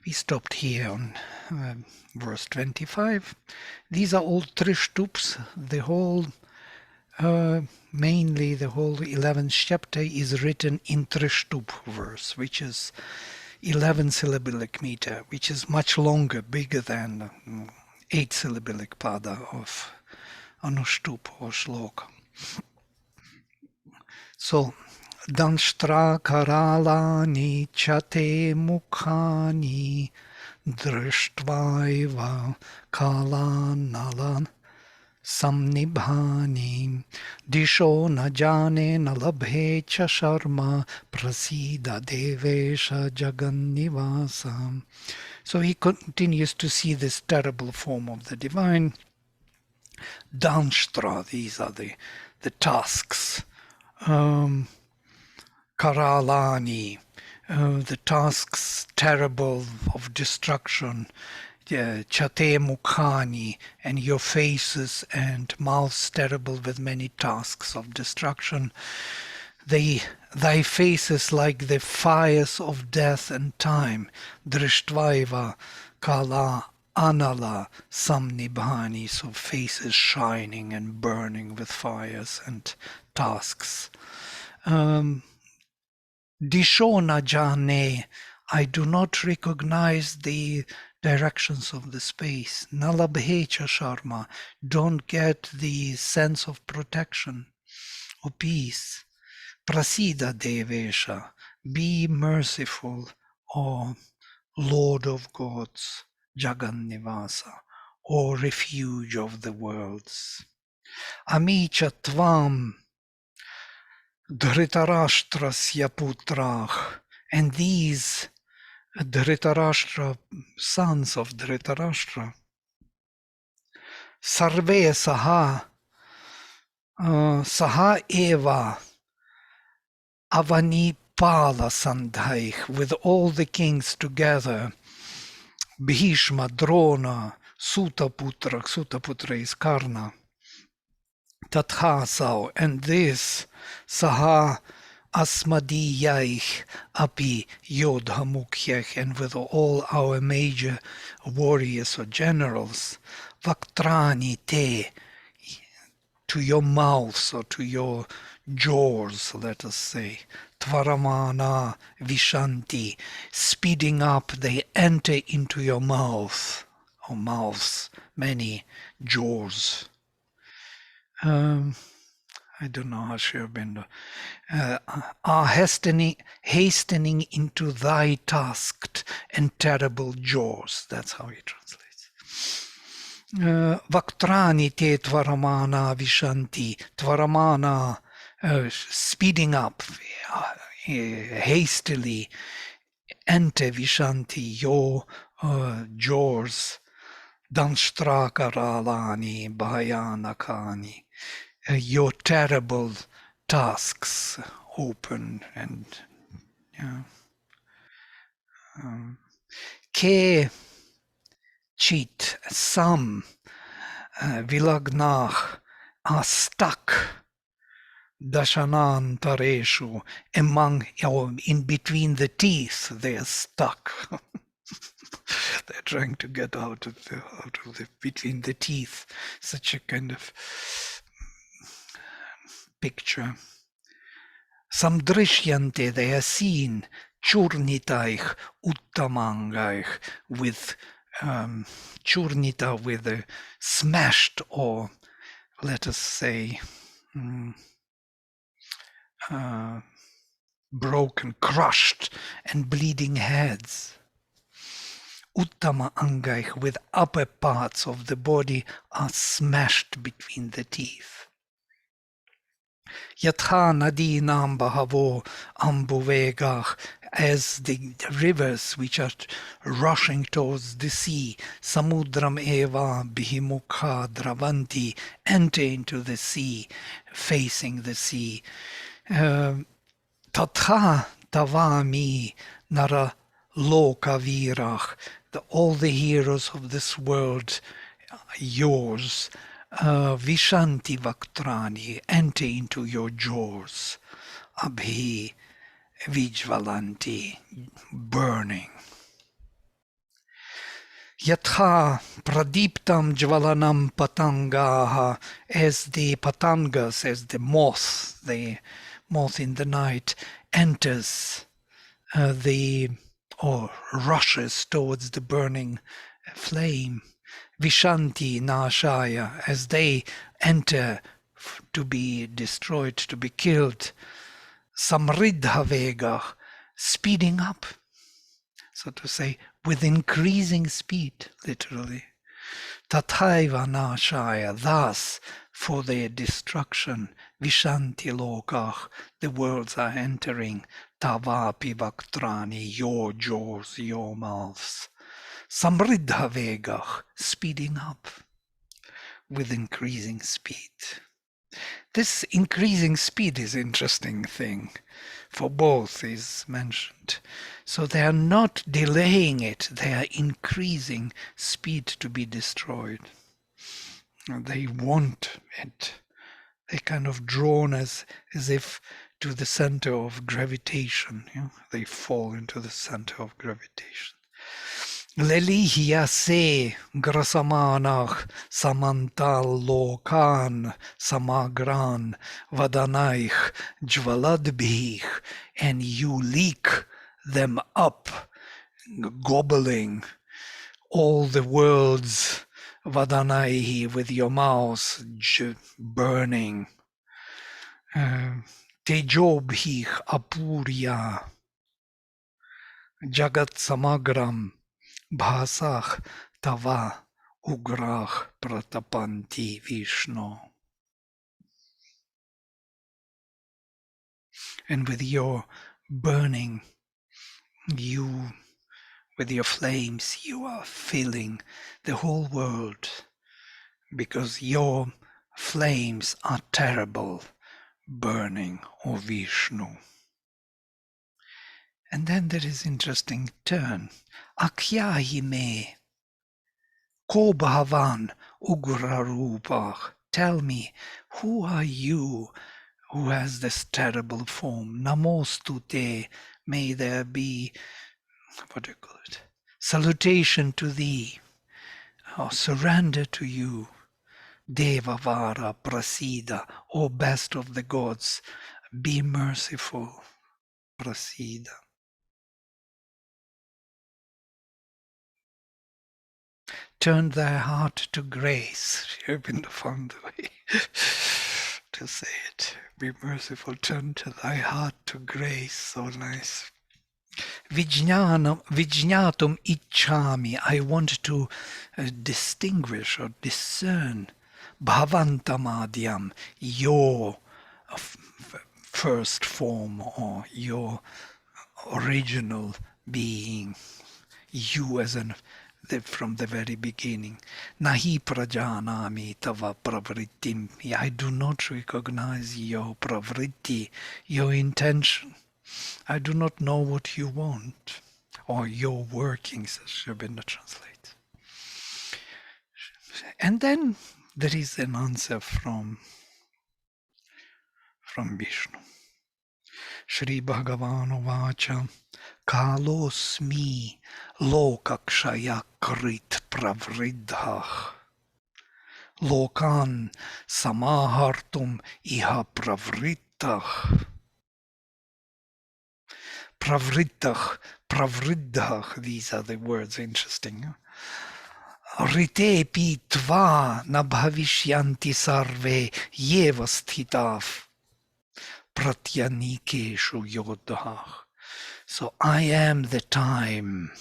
We stopped here on verse 25. These are all trishtups. The whole, mainly the whole 11th chapter is written in trishtup verse, which is 11 syllabic meter, which is much longer, bigger than 8 syllabic pada of anushtup or shloka. So, Danshtra karalani chate mukhani drishtva kalanalan samnibhani disho na jane na labhe cha sharma prasida devesha jagannivasa. So he continues to see this terrible form of the divine. Danshtra, these are the tasks. Karalani, the tasks terrible of destruction, Chate Mukhani, and your faces and mouths terrible with many tasks of destruction. Thy faces like the fires of death and time, Drishtva Kala Anala Samnibhani, so faces shining and burning with fires and tasks. Dishona Jane, I do not recognize the directions of the space. Nalabhecha Sharma, don't get the sense of protection or peace. Prasida Devesha, be merciful, O Lord of gods, Jagannivasa, O refuge of the worlds. Amicha Tvam, Dhritarashtrasya putrach, and these Dhritarashtra, sons of Dhritarashtra, Sarve Saha, Saha Eva, Avani Pala Sandhaich, with all the kings together, Bhishma, Drona, Sutaputra, Sutaputra is Karna, Tathasau, and this Saha Asmadiyaich Api Yodha Mukhyach, and with all our major warriors or generals, Vaktrani Te, to your mouths or to your jaws, let us say, Tvaramana Vishanti, speeding up, they enter into your mouth, or mouths, many jaws. I don't know how Shirbindo. Are hastening into thy tasked and terrible jaws. That's how he translates. Vaktrani te tvaramana vishanti. Tvaramana, speeding up, hastily enter vishanti, your jaws. Danshtra karalani bhayanakani. Your terrible tasks open and Ke cheat, some vilagnach are stuck dashanan tareshu, among in between the teeth they are stuck. They're trying to get out of the between the teeth. Such a kind of picture. Samdrishyante, they are seen, churnitaich, uttamangaich, with churnita, with a smashed, or let us say broken, crushed, and bleeding heads. Uttama angaich, with upper parts of the body are smashed between the teeth. Yatha nadinam bahavo ambuvegach, as the rivers which are rushing towards the sea, samudram eva bihimukha dravanti, enter into the sea, facing the sea. Tatha tavami nara loka virach, all the heroes of this world, yours. Vishanti Vaktrani, enter into your jaws. Abhi Vijvalanti, burning. Yatha pradiptam jvalanam patangaha, as the patangas, as the moth in the night enters or rushes towards the burning flame. Vishanti nashaya, as they enter to be destroyed, to be killed. Samriddha vega, speeding up, so to say, with increasing speed, literally. Tathaiva nashaya, thus for their destruction. Vishanti lokah, the worlds are entering. Tavapi vaktrani, your jaws, your mouths. Samriddha vegah, speeding up with increasing speed. This increasing speed is an interesting thing, for both is mentioned. So they are not delaying it, they are increasing speed to be destroyed. They want it. They're kind of drawn as if to the center of gravitation. They fall into the center of gravitation. Lelihia se grasamanach samantal lokan samagran vadanaich jvaladbich, and you leak them up, gobbling all the worlds, vadanaihi, with your mouth burning. Tejobhich apurya jagat samagram bhasach tava ugrach pratapanti Vishnu. And with your burning, with your flames, you are filling the whole world, because your flames are terrible, burning, O Vishnu. And then there is interesting turn. Akyahi me ko bhavan ugrarupach. Tell me, who are you who has this terrible form? Namostute, may there be, what do you call it? Salutation to thee, or surrender to you. Devavara prasida, O best of the gods, be merciful. Prasida. Turn thy heart to grace. I've been found the way to say it. Be merciful. Turn to thy heart to grace. So nice. Vijnatum ichchami. I want to distinguish or discern. Bhavantamadhyam, your first form, or your original being. You as from the very beginning. Nahi prajanami tava pravrittim. I do not recognize your pravritti, your intention. I do not know what you want, or your workings, as Sri Aurobindo translates. And then there is an answer from Vishnu. Shri Bhagavan Vacha Kalosmi Lokakshaya Krit Pravriddhah Lokan Samahartum Iha Pravriddhah. Pravriddhah, these are the words, interesting. Ritepi tva nabhavishyanti sarve yevasthitav pratyanikeshu yodhah. So I am the time,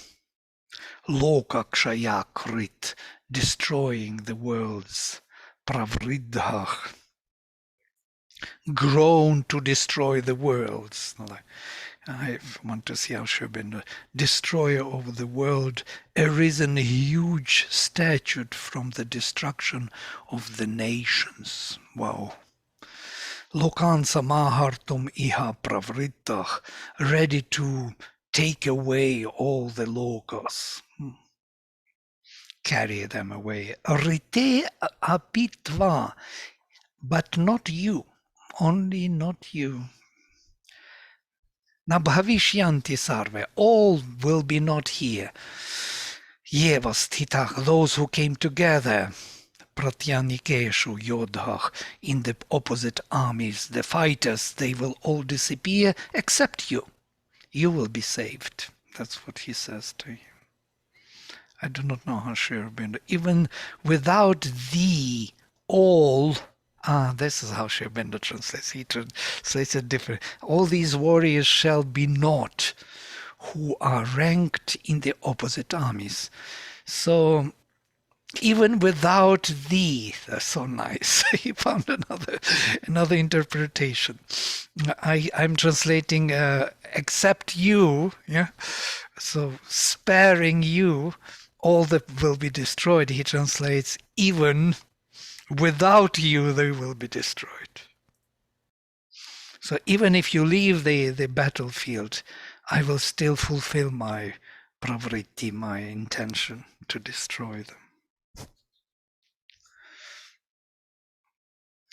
lokakshayakrit, destroying the worlds, pravriddhah, grown to destroy the worlds. I want to see how Sri Aurobindo, destroyer of the world, arisen a huge statute from the destruction of the nations. Wow. Lokan samahartum iha pravrittah, ready to take away all the lokas, carry them away. Rite apitva, but not you, only not you. Nabhavishyanti sarve, all will be not here. Yevastitach, those who came together. Pratyanikeshu Yodhach, in the opposite armies, the fighters, they will all disappear except you. You will be saved. That's what he says to you. I do not know how Sri Aurobindo, even without thee, all. This is how Sri Aurobindo translates. He translates it different. All these warriors shall be not, who are ranked in the opposite armies. So even without thee, that's so nice. He found another interpretation. I'm translating except you, yeah. So sparing you, all that will be destroyed. He translates even without you, they will be destroyed. So even if you leave the battlefield, I will still fulfill my pravritti, my intention to destroy them.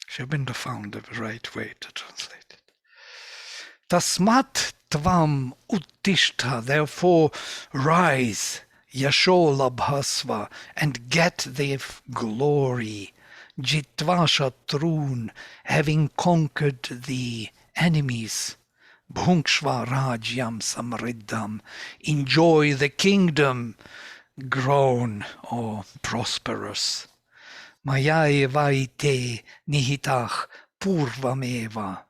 Sri Aurobindo found the right way to translate it. Tasmat tvam uttishta, therefore rise, yasho labhasva, and get the glory. Jitva shatrun, having conquered the enemies. Bhunkshva rajyam samriddham, enjoy the kingdom grown or prosperous. Maya evaite nihitach purvameva.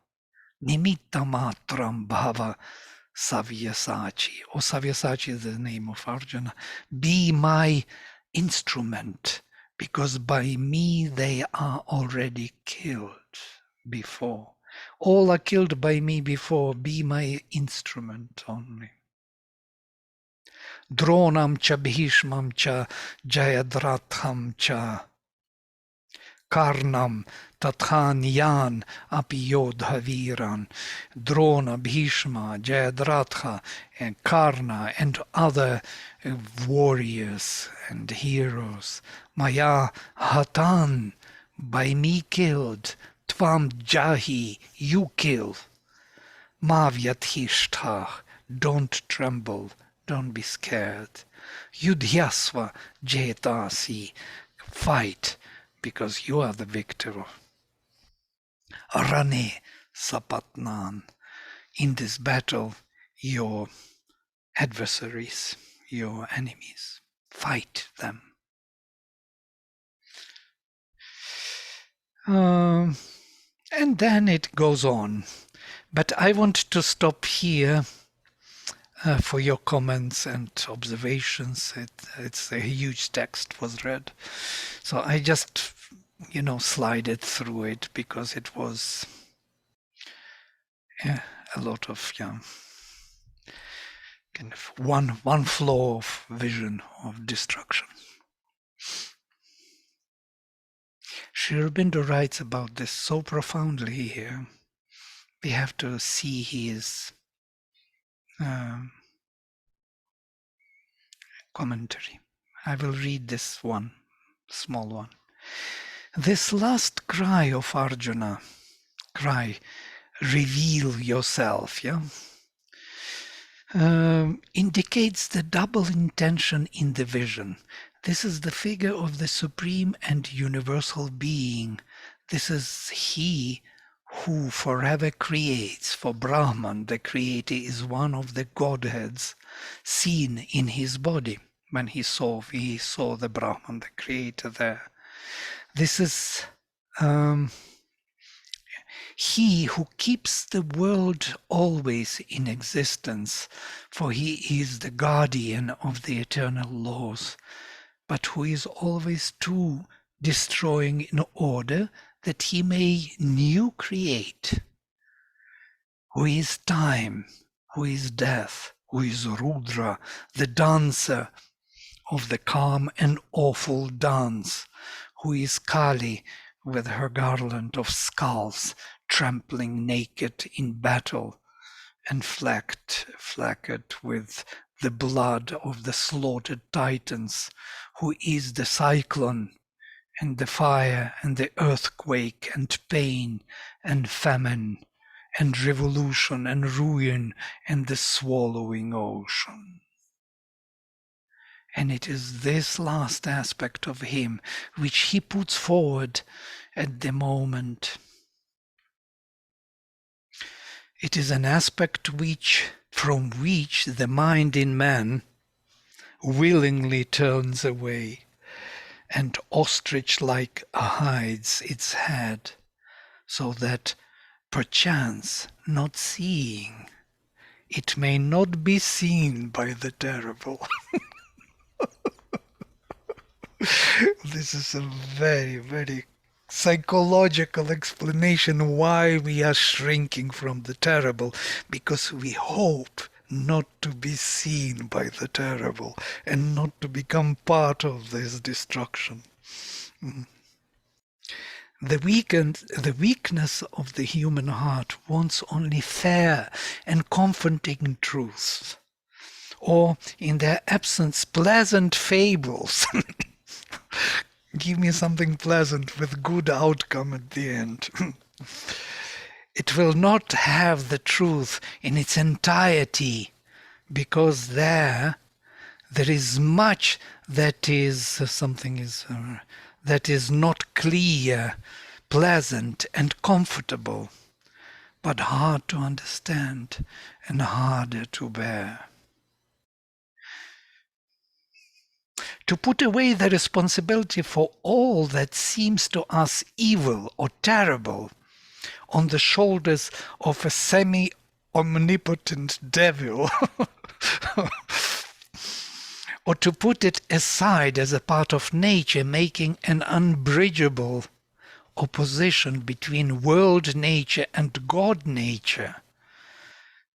Nimitta matram bhava Savyasachi. Or Savyasachi is the name of Arjuna. Be my instrument, because by me they are already killed before. All are killed by me before. Be my instrument only. Dronam cha bhishmam cha jayadratham cha Karnam, Tathanyan, Apiyodhaviran, Drona, Bhishma, Jayadratha, and Karna, and other warriors and heroes. Maya Hatan, by me killed. Tvam Jahi, you kill. Mavyathishtha, don't tremble, don't be scared. Yudhyasva Jetasi, fight, because you are the victor. Rane Sapatnan, in this battle, your adversaries, your enemies, fight them. And then it goes on. But I want to stop here for your comments and observations. It's a huge text was read. So I just, slided through it because it was a lot of, kind of one flow of vision of destruction. Sri Aurobindo writes about this so profoundly here. We have to see his commentary. I will read this one, small one. This last cry of Arjuna, reveal yourself, indicates the double intention in the vision. This is the figure of the supreme and universal being. This is he who forever creates. For Brahman, the creator is one of the Godheads seen in his body. When he saw the Brahman, the creator there. This is he who keeps the world always in existence, for he is the guardian of the eternal laws, but who is always too destroying in order that he may new create, who is time, who is death, who is Rudra, the dancer of the calm and awful dance, who is Kali with her garland of skulls, trampling naked in battle, and flecked with the blood of the slaughtered titans, who is the cyclone and the fire and the earthquake and pain and famine and revolution and ruin and the swallowing ocean. And it is this last aspect of him which he puts forward at the moment. It is an aspect from which the mind in man willingly turns away, and ostrich-like hides its head, so that perchance not seeing, it may not be seen by the terrible. This is a very, very psychological explanation why we are shrinking from the terrible, because we hope not to be seen by the terrible and not to become part of this destruction. The weakness of the human heart wants only fair and comforting truths, or in their absence, pleasant fables. Give me something pleasant with good outcome at the end. It will not have the truth in its entirety, because there is much that is that is not clear, pleasant and comfortable, but hard to understand and harder to bear. To put away the responsibility for all that seems to us evil or terrible on the shoulders of a semi-omnipotent devil, or to put it aside as a part of nature, making an unbridgeable opposition between world nature and God nature,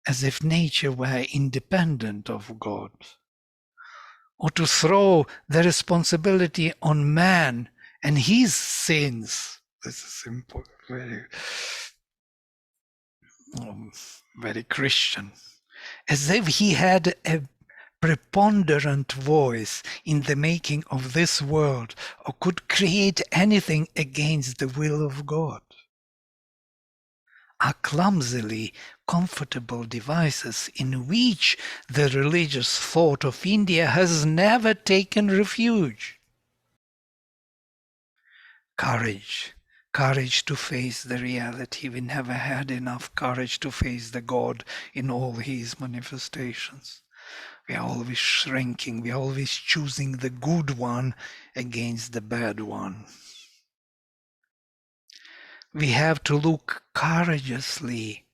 as if nature were independent of God, or to throw the responsibility on man and his sins. This is simple, very Christian, as if he had a preponderant voice in the making of this world, or could create anything against the will of God, are clumsily comfortable devices in which the religious thought of India has never taken refuge. Courage to face the reality. We never had enough courage to face the God in all his manifestations. We are always shrinking, we are always choosing the good one against the bad one. We have to look courageously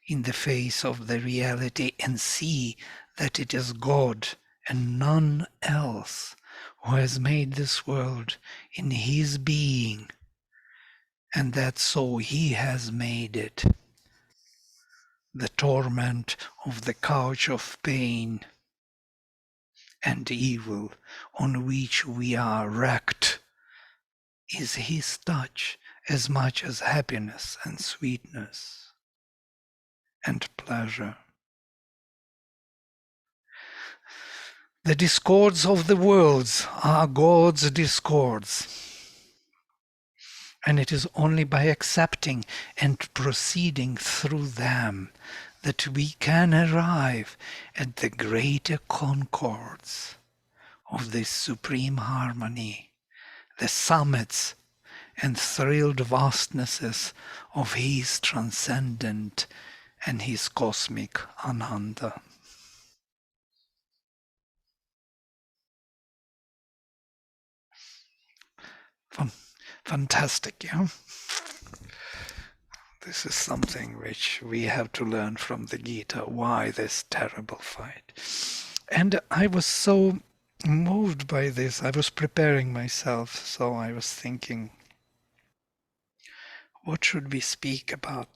in the face of the reality and see that it is God and none else who has made this world in his being, and that so he has made it. The torment of the couch of pain and evil on which we are wrecked is his touch as much as happiness and sweetness and pleasure. The discords of the worlds are God's discords, and it is only by accepting and proceeding through them that we can arrive at the greater concords of this supreme harmony, the summits and thrilled vastnesses of his transcendent and his cosmic Ananda. Fantastic, yeah? This is something which we have to learn from the Gita. Why this terrible fight? And I was so moved by this. I was preparing myself, so I was thinking, what should we speak about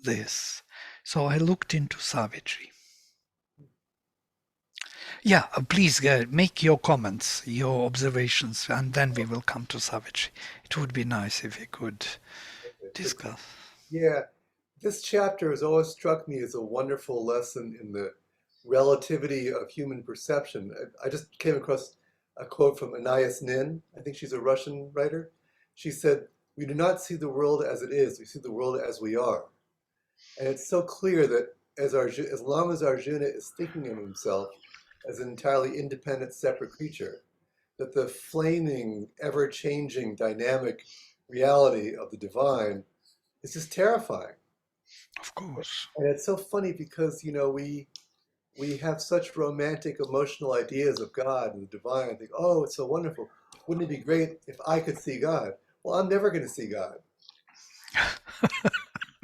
this? So I looked into Savitri. Yeah, please make your comments, your observations, and then we will come to Savitri. It would be nice if we could discuss. Yeah, this chapter has always struck me as a wonderful lesson in the relativity of human perception. I just came across a quote from Anais Nin. I think she's a Russian writer. She said, "We do not see the world as it is, we see the world as we are." And it's so clear that as long as Arjuna is thinking of himself as an entirely independent, separate creature. That the flaming, ever-changing, dynamic reality of the divine is just terrifying. Of course. And it's so funny because, we have such romantic, emotional ideas of God and the divine. I think, oh, it's so wonderful. Wouldn't it be great if I could see God? Well, I'm never going to see God.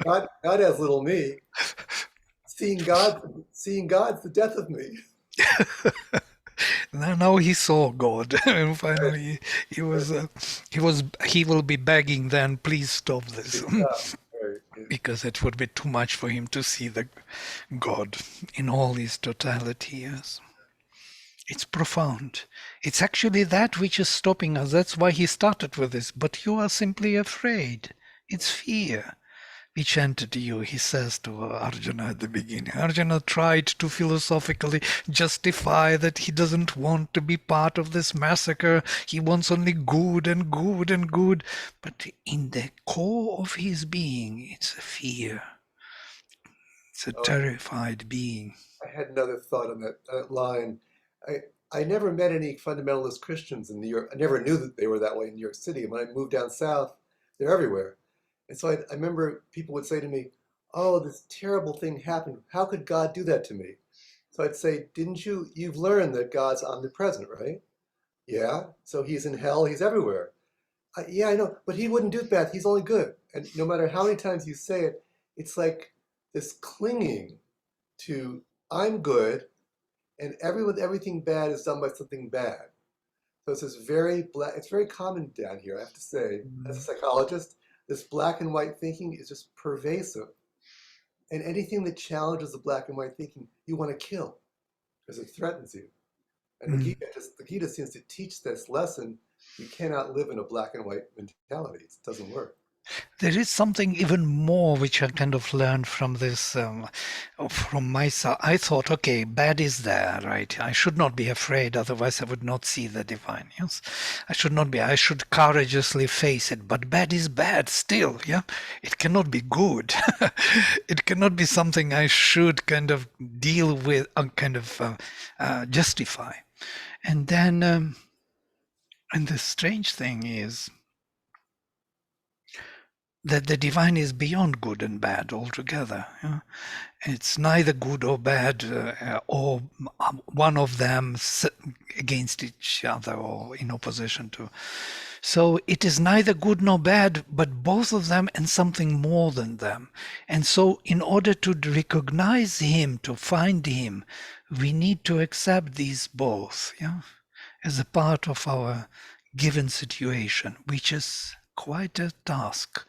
God has little me. Seeing God's the death of me. Now he saw God, and finally he will be begging then, please stop this, Right. because it would be too much for him to see the God in all his totality. Yes, it's profound. It's actually that which is stopping us. That's why he started with this. But you are simply afraid. It's fear which entered you, he says to Arjuna at the beginning. Arjuna tried to philosophically justify that he doesn't want to be part of this massacre. He wants only good and good and good. But in the core of his being, it's a fear. It's a Oh, terrified being. I had another thought on that line. I never met any fundamentalist Christians in New York. I never knew that they were that way in New York City. And when I moved down south, they're everywhere. And so I remember people would say to me, oh, this terrible thing happened. How could God do that to me? So I'd say, you've learned that God's omnipresent, right? Yeah. So he's in hell, he's everywhere. Yeah, I know, but he wouldn't do that. He's only good. And no matter how many times you say it, it's like this clinging to I'm good, and everything bad is done by something bad. So it's this it's very common down here, I have to say. As a psychologist, this black and white thinking is just pervasive. And anything that challenges the black and white thinking, you want to kill because it threatens you. And the Gita seems to teach this lesson. You cannot live in a black and white mentality. It doesn't work. There is something even more which I kind of learned from this, from myself. I thought, okay, bad is there, right? I should not be afraid, otherwise I would not see the divine. Yes, I should not be. I should courageously face it. But bad is bad still. Yeah, it cannot be good. It cannot be something I should kind of deal with, justify. And then, and the strange thing is that the divine is beyond good and bad altogether. Yeah? It's neither good or bad, or one of them against each other or in opposition to. So it is neither good nor bad, but both of them and something more than them. And so in order to recognize him, to find him, we need to accept these both, yeah, as a part of our given situation, which is quite a task.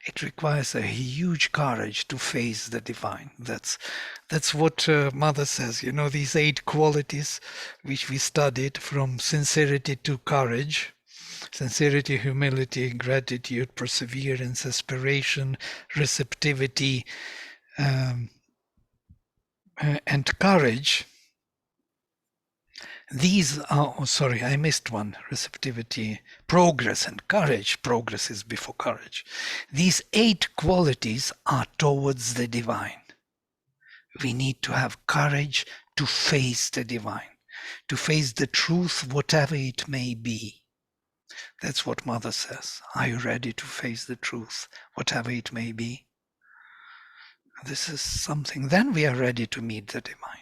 It requires a huge courage to face the divine. That's what Mother says. You know, these 8 qualities which we studied, from sincerity to courage. Sincerity, humility, gratitude, perseverance, aspiration, receptivity, and courage. These are, oh, sorry, I missed one. Receptivity, progress, and courage. Progress is before courage. These 8 qualities are towards the divine. We need to have courage to face the divine, to face the truth, whatever it may be. That's what Mother says. Are you ready to face the truth, whatever it may be? This is something. Then we are ready to meet the divine.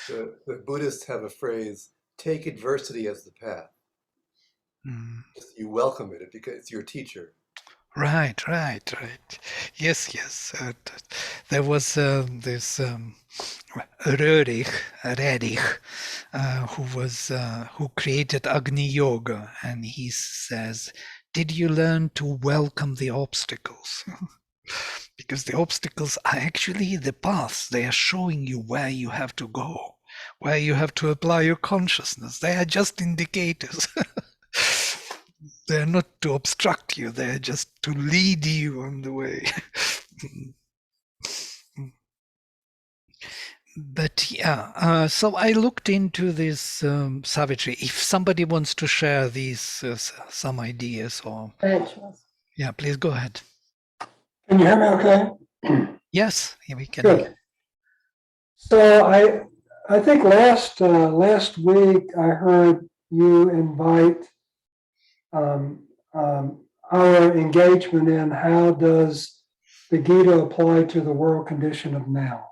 The Buddhists have a phrase, take adversity as the path. You welcome it because it's your teacher. Right. Yes. There was this Rerich, who created Agni Yoga, and he says, "Did you learn to welcome the obstacles?" Because the obstacles are actually the paths. They are showing you where you have to go, where you have to apply your consciousness. They are just indicators. They're not to obstruct you. They're just to lead you on the way. But yeah, so I looked into this Savitri. If somebody wants to share these some ideas, or yeah, please go ahead. Can you hear me okay? Yes, we can. Good. So I think last week I heard you invite um, um, our engagement in how does the Gita apply to the world condition of now.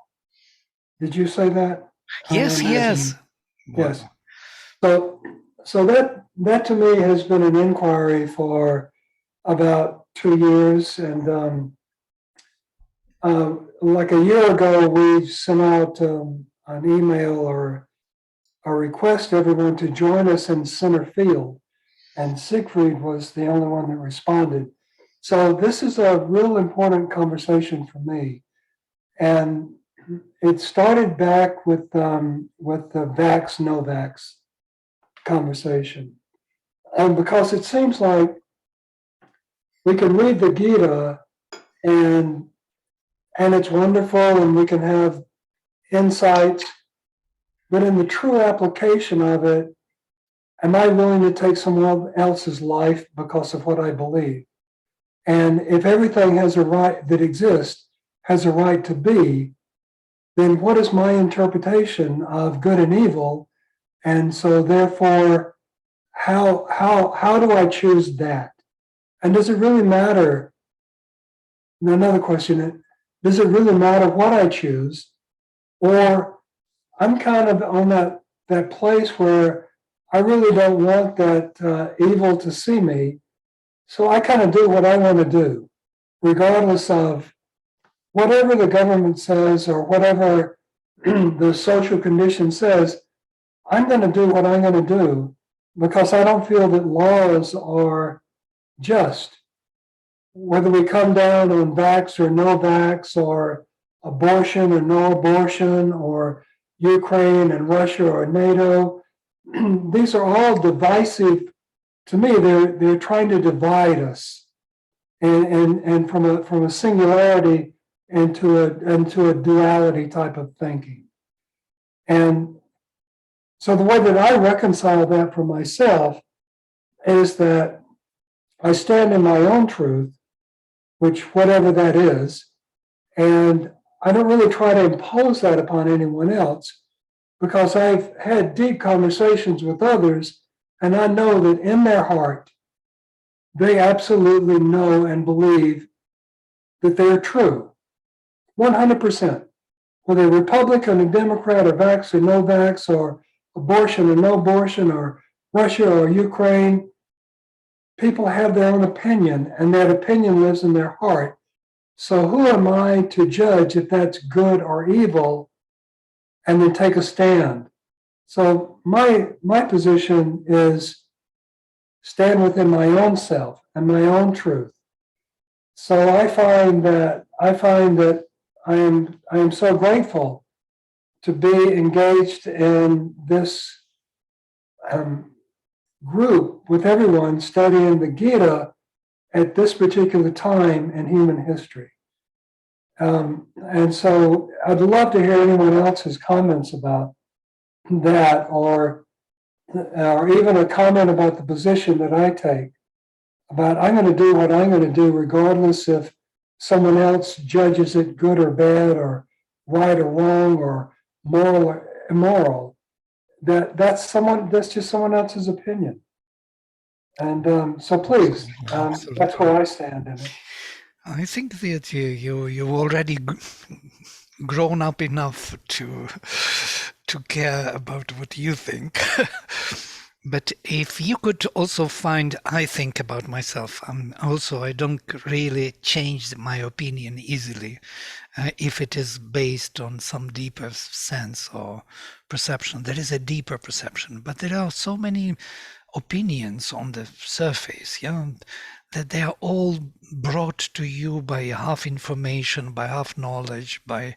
Did you say that? Yes, yes. Yes. Wow. So that to me has been an inquiry for about 2 years, and like a year ago, we sent out an email or a request to everyone to join us in center field, and Siegfried was the only one that responded. So this is a real important conversation for me, and it started back with the vax no vax conversation, and because it seems like we can read the Gita and it's wonderful, and we can have insights, but in the true application of it, am I willing to take someone else's life because of what I believe? And if everything has a right that exists has a right to be, then what is my interpretation of good and evil? And so therefore, how do I choose that? And does it really matter? Another question, does it really matter what I choose? Or I'm kind of on that place where I really don't want that evil to see me. So I kind of do what I want to do, regardless of whatever the government says or whatever the social condition says. I'm going to do what I'm going to do because I don't feel that laws are just. Whether we come down on vax or no vax, or abortion or no abortion, or Ukraine and Russia or NATO, these are all divisive. To me, they're trying to divide us, and from a singularity into a duality type of thinking. And so the way that I reconcile that for myself is that I stand in my own truth, which whatever that is, and I don't really try to impose that upon anyone else, because I've had deep conversations with others, and I know that in their heart, they absolutely know and believe that they're true, 100%. Whether Republican or Democrat or vax or no vax or abortion or no abortion or Russia or Ukraine, people have their own opinion, and that opinion lives in their heart. So who am I to judge if that's good or evil and then take a stand? So my position is stand within my own self and my own truth. So I find that I am so grateful to be engaged in this group with everyone studying the Gita at this particular time in human history. And so I'd love to hear anyone else's comments about that, or even a comment about the position that I take about I'm going to do what I'm going to do, regardless if someone else judges it good or bad, or right or wrong, or moral or immoral. That's just someone else's opinion. And so please, that's where I stand in it. I think that you've already grown up enough to care about what you think. But if you could also find, I think about myself, I don't really change my opinion easily if it is based on some deeper sense or perception. There is a deeper perception, but there are so many opinions on the surface, that they are all brought to you by half information, by half knowledge, by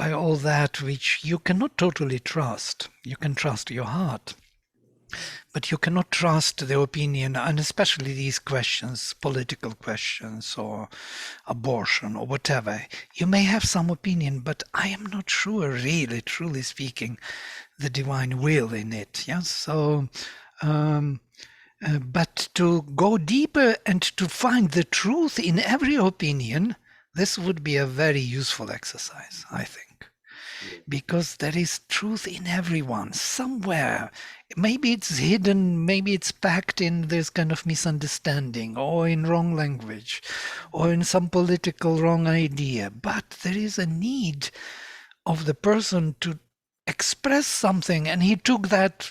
all that which you cannot totally trust. You can trust your heart, but you cannot trust the opinion, and especially these questions, political questions or abortion or whatever. You may have some opinion, but I am not sure, really, truly speaking, the divine will in it. Yes, so but to go deeper and to find the truth in every opinion, this would be a very useful exercise, I think. because there is truth in everyone somewhere. Maybe it's hidden, maybe it's packed in this kind of misunderstanding, or in wrong language, or in some political wrong idea. But there is a need of the person to express something, and he took that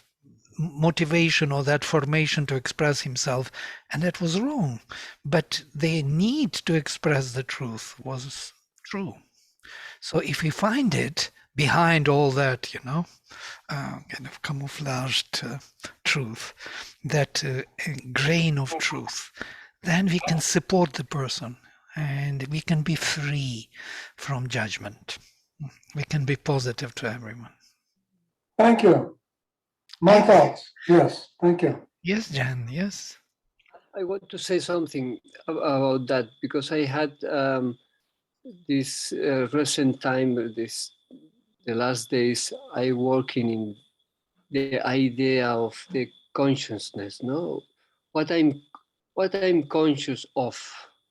motivation or that formation to express himself, and that was wrong. But the need to express the truth was true. So if we find it behind all that, kind of camouflaged truth, that grain of truth, then we can support the person and we can be free from judgment. We can be positive to everyone. Thank you. My thoughts. Yes, thank you. Yes, Jan, yes. I want to say something about that because I had this recent time, the last days, I working in the idea of the consciousness. No, what I'm conscious of,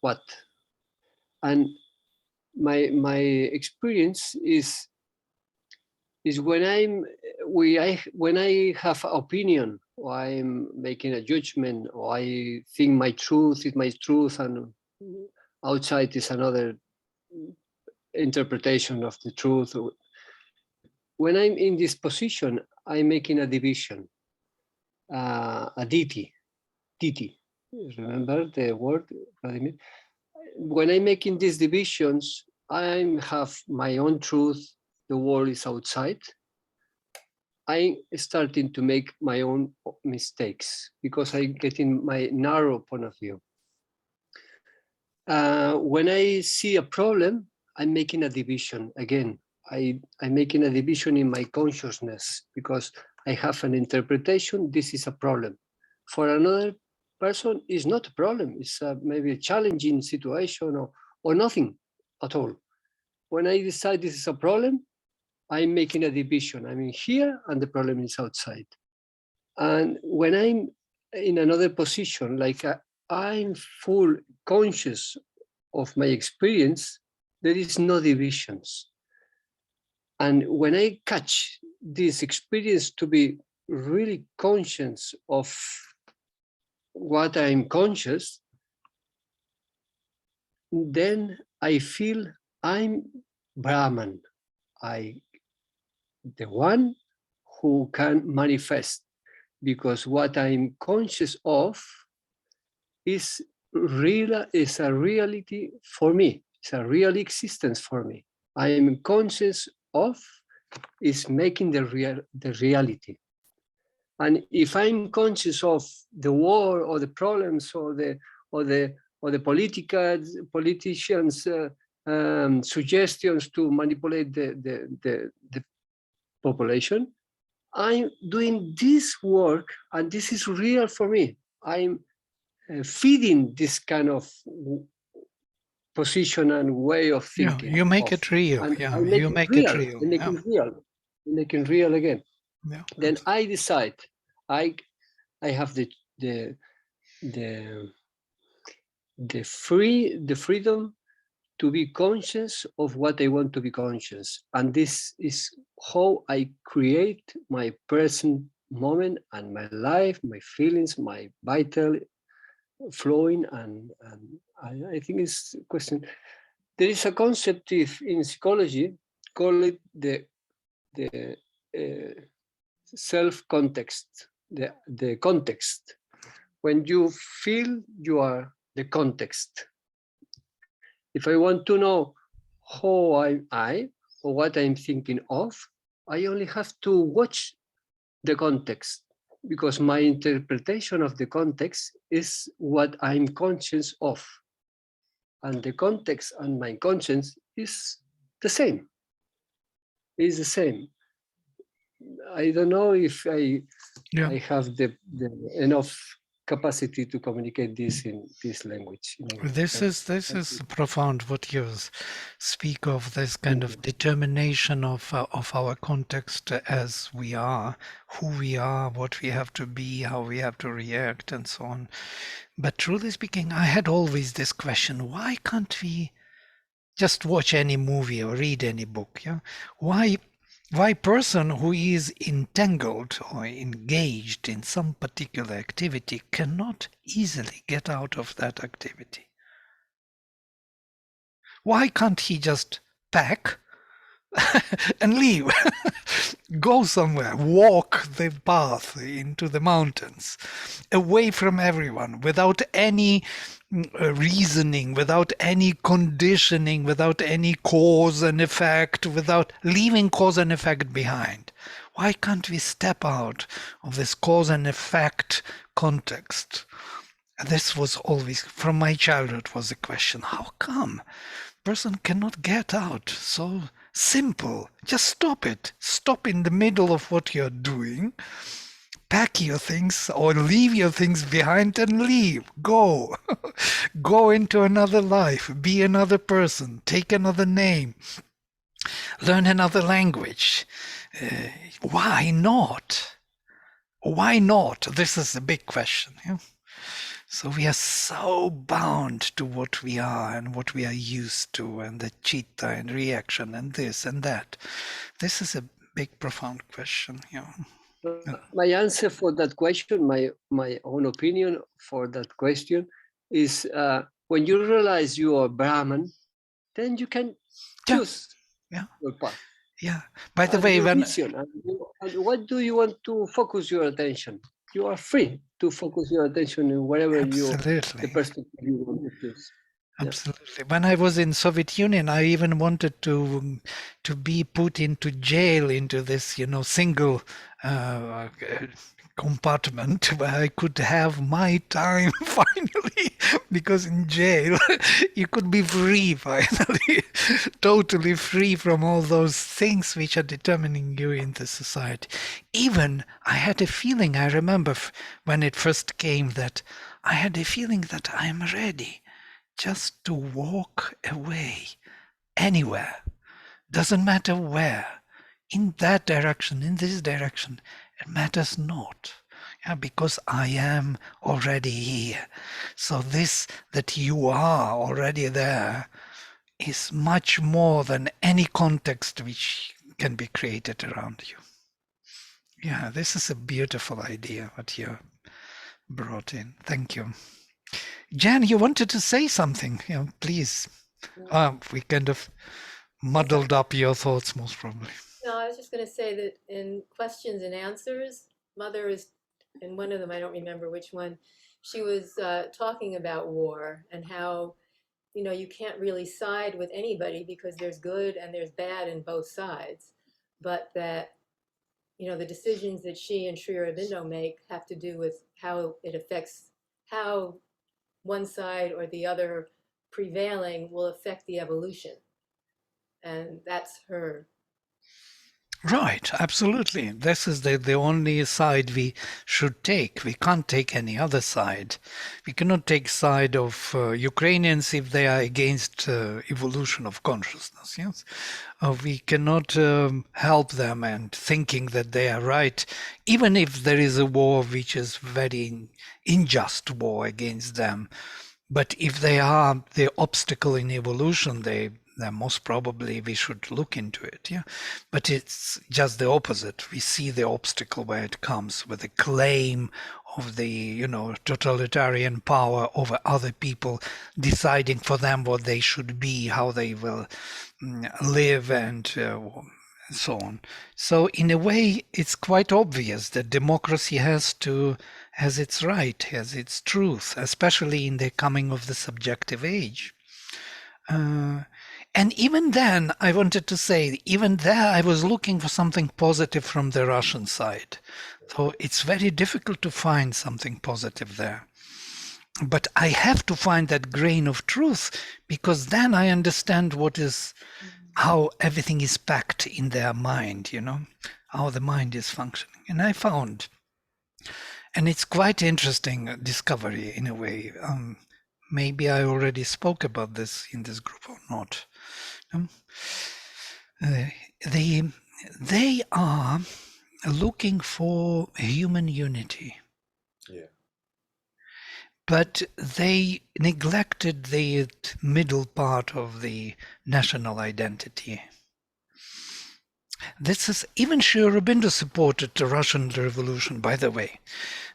what, and my experience is when when I have opinion, or I'm making a judgment, or I think my truth is my truth and outside is another interpretation of the truth. When I'm in this position, I'm making a division, a ditty. Remember the word, Vladimir? When I'm making these divisions, I have my own truth, the world is outside. I'm starting to make my own mistakes because I'm getting my narrow point of view. When I see a problem, I'm making a division again. I'm making a division in my consciousness because I have an interpretation, this is a problem. For another person, it's not a problem. It's maybe a challenging situation or nothing at all. When I decide this is a problem, I'm making a division. I'm in here and the problem is outside. And when I'm in another position, like I'm full conscious of my experience, there is no divisions. And when I catch this experience to be really conscious of what I'm conscious, then I feel I'm Brahman, the one who can manifest, because what I'm conscious of is a reality for me. It's a real existence for me. I am conscious of is making the reality. And if I'm conscious of the war or the problems or the politicians' suggestions to manipulate the population, I'm doing this work, and this is real for me. I'm feeding this kind of position and way of thinking. Yeah, you make it real. Yeah, you make it real. I make it real. I make it real again. Yeah. Then I decide. I have the freedom to be conscious of what I want to be conscious, and this is how I create my present moment and my life, my feelings, my vital flowing, and I think it's a question. There is a concept in psychology, call it the self context, the context. When you feel, you are the context. If I want to know how I or what I'm thinking of, I only have to watch the context, because my interpretation of the context is what I'm conscious of. And the context and my conscience is the same. Is the same. I don't know if I have the enough capacity to communicate this in this language. This is profound what you speak of, this kind of determination of our context as we are, who we are, what we have to be, how we have to react, and so on. But truly speaking, I had always this question: why can't we just watch any movie or read any book? Yeah, why Why person who is entangled or engaged in some particular activity cannot easily get out of that activity? Why can't he just pack and leave? Go somewhere, walk the path into the mountains, away from everyone, without any reasoning, without any conditioning, without any cause and effect, without leaving cause and effect behind. Why can't we step out of this cause and effect context? This was always, from my childhood, was the question: how come person cannot get out? So simple. Just stop it. Stop in the middle of what you're doing. Pack your things or leave your things behind and leave. Go. Go into another life. Be another person. Take another name. Learn another language. Why not? Why not? This is the big question. Yeah? So we are so bound to what we are and what we are used to, and the chitta and reaction and this and that. This is a big, profound question. My answer for that question, my own opinion for that question is when you realize you are Brahman, then you can choose your path. Yeah. By the way, and what do you want to focus your attention? You are free to focus your attention in whatever the perspective you want to choose. Absolutely. When I was in Soviet Union, I even wanted to be put into jail, into this, single compartment where I could have my time finally, because in jail you could be free finally, totally free from all those things which are determining you in the society. Even I had a feeling, I remember when it first came, that I had a feeling that I'm ready just to walk away anywhere, doesn't matter where, in that direction, in this direction, it matters not. Because I am already here. So this that you are already there is much more than any context which can be created around you. Yeah, this is a beautiful idea what you brought in. Thank you. Jan, you wanted to say something, please. We kind of muddled up your thoughts, most probably. No, I was just going to say that in questions and answers, Mother is, in one of them, I don't remember which one, she was talking about war and how, you can't really side with anybody because there's good and there's bad in both sides. But that, the decisions that she and Sri Aurobindo make have to do with how it affects, how one side or the other prevailing will affect the evolution. And that's her. Right, absolutely. This is the only side we should take. We can't take any other side. We cannot take side of Ukrainians if they are against evolution of consciousness. Yes, we cannot help them and thinking that they are right, even if there is a war which is very unjust war against them. But if they are the obstacle in evolution, then most probably we should look into it. Yeah, but it's just the opposite. We see the obstacle where it comes with the claim of the totalitarian power over other people, deciding for them what they should be, how they will live, and so on. So in a way, it's quite obvious that democracy has its right, has its truth, especially in the coming of the subjective age. And even then, I wanted to say, even there, I was looking for something positive from the Russian side. So it's very difficult to find something positive there. But I have to find that grain of truth, because then I understand how everything is packed in their mind, how the mind is functioning. And I found, and it's quite interesting discovery in a way. Maybe I already spoke about this in this group or not. They are looking for human unity. Yeah. But they neglected the middle part of the national identity. This is even Sri Aurobindo supported the Russian Revolution, by the way,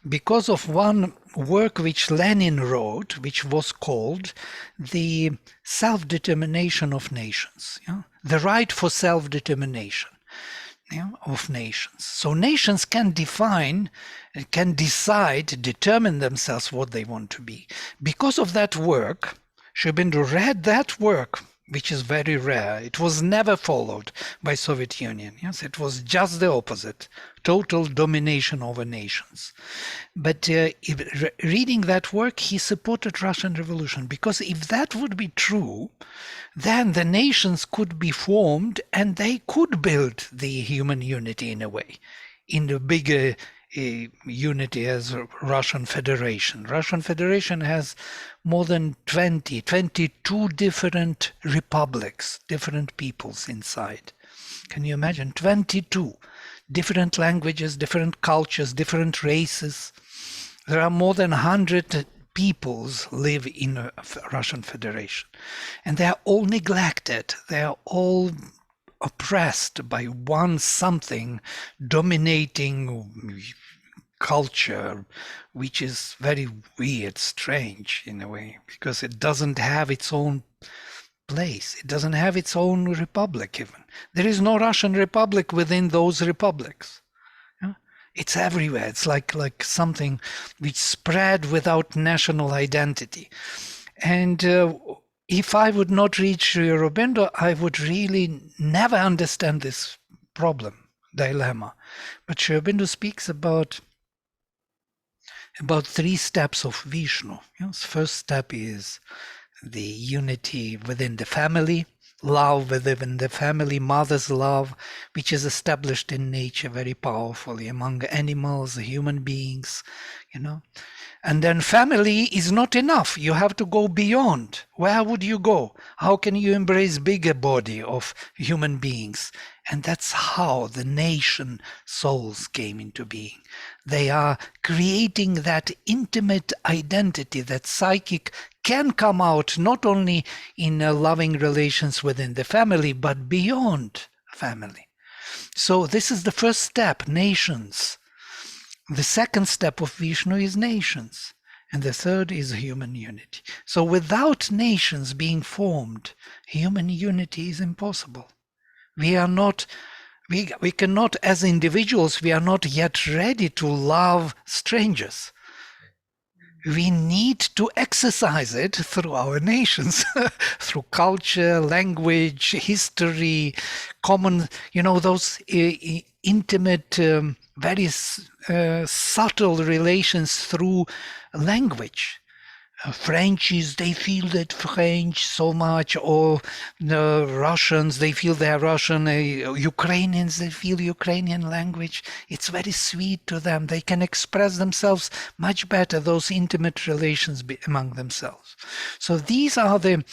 because of one work which Lenin wrote, which was called the self-determination of nations, the right for self-determination of nations. So nations can define, can decide, determine themselves what they want to be. Because of that work, Sri Aurobindo read that work, which is very rare. It was never followed by Soviet Union. Yes, it was just the opposite, total domination over nations. But reading that work, he supported Russian Revolution, because if that would be true, then the nations could be formed and they could build the human unity in a way, in the bigger unity as Russian Federation. Russian Federation has more than 22 different republics, different peoples inside. Can you imagine? 22 different languages, different cultures, different races. There are more than 100 peoples live in a Russian Federation, and they are all neglected. They are all oppressed by one something dominating culture, which is very weird, strange in a way, because it doesn't have its own place. It doesn't have its own republic even. There is no Russian Republic within those republics. It's everywhere. It's like something which spread without national identity. And if I would not read Sri Aurobindo, I would really never understand this problem, dilemma. But Sri Aurobindo speaks about 3 steps of Vishnu. Yes, first step is the unity within the family, love within the family, mother's love, which is established in nature very powerfully among animals, human beings, And then family is not enough. You have to go beyond. Where would you go? How can you embrace bigger body of human beings? And that's how the nation souls came into being. They are creating that intimate identity, that psychic can come out not only in loving relations within the family, but beyond family. So this is the first step, nations. The second step of Vishnu is nations. And the third is human unity. So without nations being formed, human unity is impossible. We cannot, as individuals, we are not yet ready to love strangers. We need to exercise it through our nations, through culture, language, history, common, those intimate, very subtle relations through language. Frenchies, they feel that French so much, or the Russians, they feel they're Russian, Ukrainians, they feel Ukrainian language. It's very sweet to them. They can express themselves much better, those intimate relations among themselves. So these are the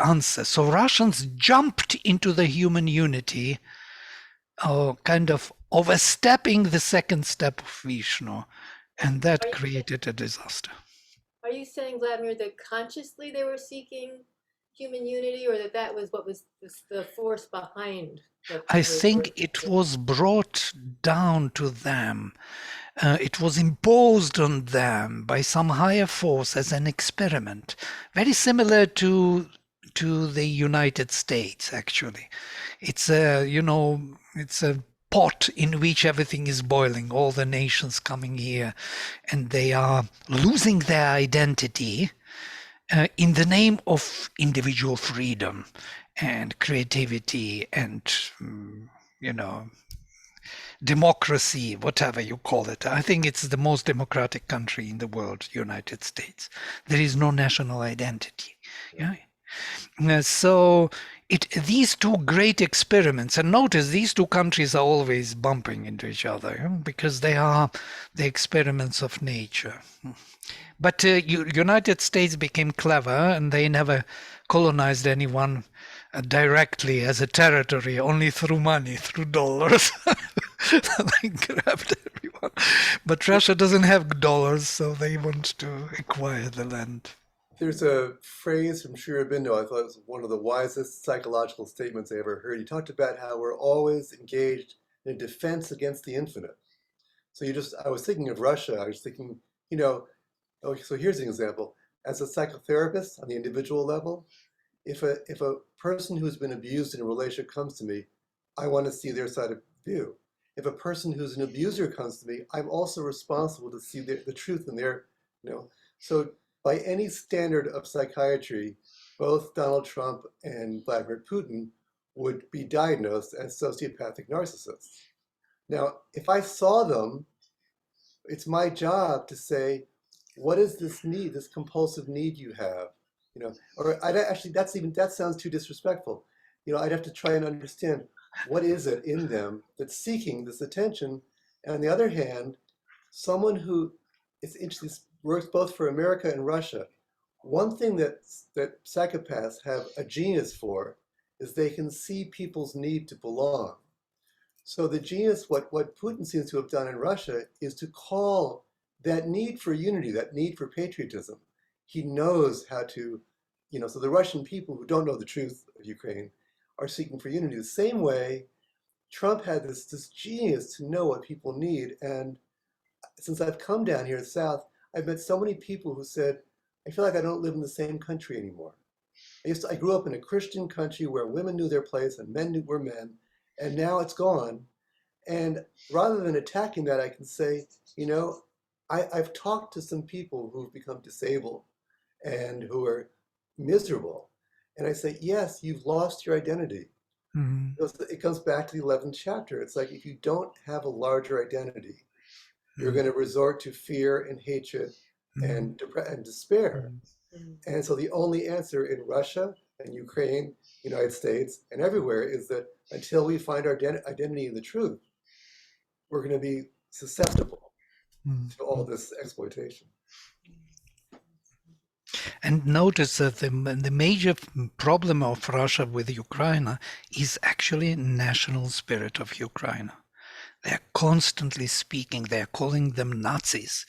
answers. So Russians jumped into the human unity, kind of overstepping the second step of Vishnu. And that created a disaster. Are you saying, Vladimir, that consciously they were seeking human unity, or that was what was the force behind? I think it was brought down to them. It was imposed on them by some higher force as an experiment, very similar to the United States. Actually, it's it's a pot in which everything is boiling, all the nations coming here, and they are losing their identity in the name of individual freedom and creativity and, democracy, whatever you call it. I think it's the most democratic country in the world, United States. There is no national identity. Yeah. So these two great experiments, and notice these two countries are always bumping into each other because they are the experiments of nature. But United States became clever, and they never colonized anyone directly as a territory, only through money, through dollars. They grabbed everyone. But Russia doesn't have dollars, so they want to acquire the land. There's a phrase from Sri Aurobindo I thought was one of the wisest psychological statements I ever heard. He talked about how we're always engaged in a defense against the infinite. So I was thinking of Russia. I was thinking, you know, oh, so here's an example. As a psychotherapist on the individual level, if a person who's been abused in a relationship comes to me, I want to see their side of view. If a person who's an abuser comes to me, I'm also responsible to see the truth in their, you know. So by any standard of psychiatry, both Donald Trump and Vladimir Putin would be diagnosed as sociopathic narcissists. Now, if I saw them, it's my job to say, what is this need, this compulsive need you have? You know, or I'd actually, that sounds too disrespectful. You know, I'd have to try and understand what is it in them that's seeking this attention. And on the other hand, someone who is interested, this works both for America and Russia. One thing that psychopaths have a genius for is they can see people's need to belong. So the genius, what Putin seems to have done in Russia is to call that need for unity, that need for patriotism. He knows how to, you know, so the Russian people who don't know the truth of Ukraine are seeking for unity. The same way Trump had this genius to know what people need. And since I've come down here south, I've met so many people who said, I feel like I don't live in the same country anymore. I grew up in a Christian country where women knew their place and men were men, and now it's gone. And rather than attacking that, I can say, you know, I've talked to some people who've become disabled and who are miserable. And I say, yes, you've lost your identity. Mhm. It comes back to the 11th chapter. It's like, if you don't have a larger identity, you're Mhm. going to resort to fear and hatred and despair. Mm. And so the only answer in Russia and Ukraine, United States, and everywhere is that until we find our identity in the truth, we're going to be susceptible to all this exploitation. And notice that the major problem of Russia with Ukraine is actually national spirit of Ukraine. They're constantly speaking, they're calling them Nazis,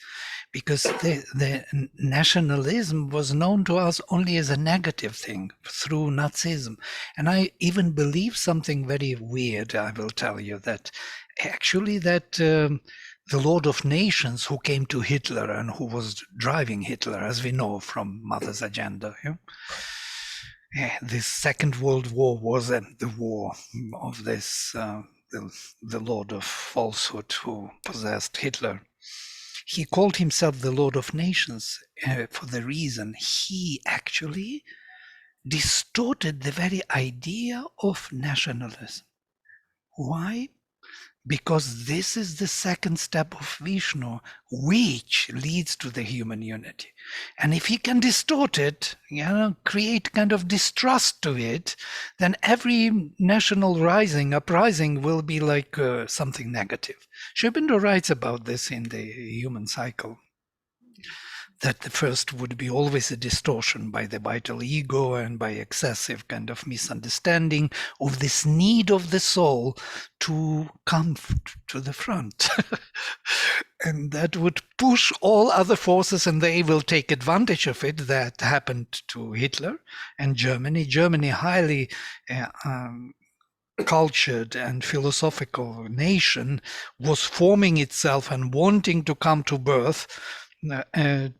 because the nationalism was known to us only as a negative thing through Nazism. And I even believe something very weird, I will tell you, that actually the Lord of Nations who came to Hitler and who was driving Hitler, as we know from Mother's Agenda, the Second World War was the war of this the Lord of Falsehood who possessed Hitler. He called himself the Lord of Nations for the reason he actually distorted the very idea of nationalism. Why? Because this is the second step of Vishnu, which leads to the human unity. And if he can distort it, create kind of distrust to it, then every national uprising will be like something negative. Sri Aurobindo writes about this in the Human Cycle, that the first would be always a distortion by the vital ego and by excessive kind of misunderstanding of this need of the soul to come to the front. And that would push all other forces, and they will take advantage of it. That happened to Hitler and Germany. Germany, highly cultured and philosophical nation, was forming itself and wanting to come to birth,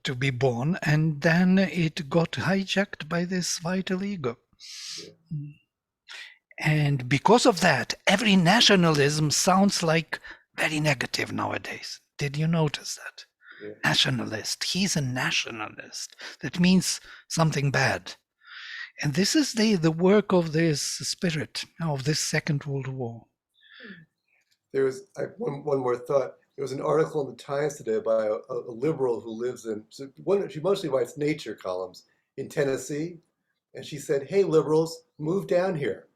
to be born, and then it got hijacked by this vital ego. Yeah. And because of that, every nationalism sounds like very negative nowadays. Did you notice that? Yeah. Nationalist. He's a nationalist. That means something bad. And this is the work of this spirit, of this Second World War. There was one more thought. There was an article in the Times today by a liberal who lives she mostly writes nature columns in Tennessee. And she said, hey, liberals, move down here.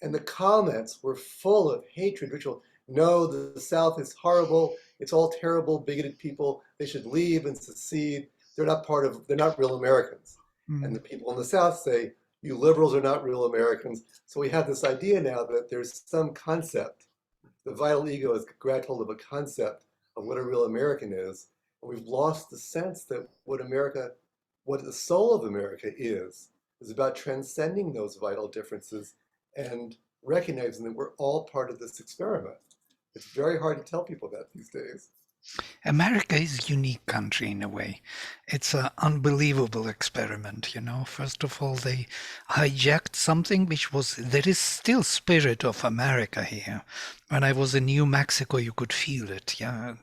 And the comments were full of hatred, ritual. No, the South is horrible. It's all terrible, bigoted people. They should leave and secede. They're not real Americans. And the people in the South say, you liberals are not real Americans. So we have this idea now that there's some concept. The vital ego has grabbed hold of a concept of what a real American is. And we've lost the sense that what America what the soul of America is about transcending those vital differences and recognizing that we're all part of this experiment. It's very hard to tell people that these days. America is a unique country in a way. It's an unbelievable experiment, you know. First of all, they hijacked something which was, there is still spirit of America here. When I was in New Mexico, you could feel it, yeah.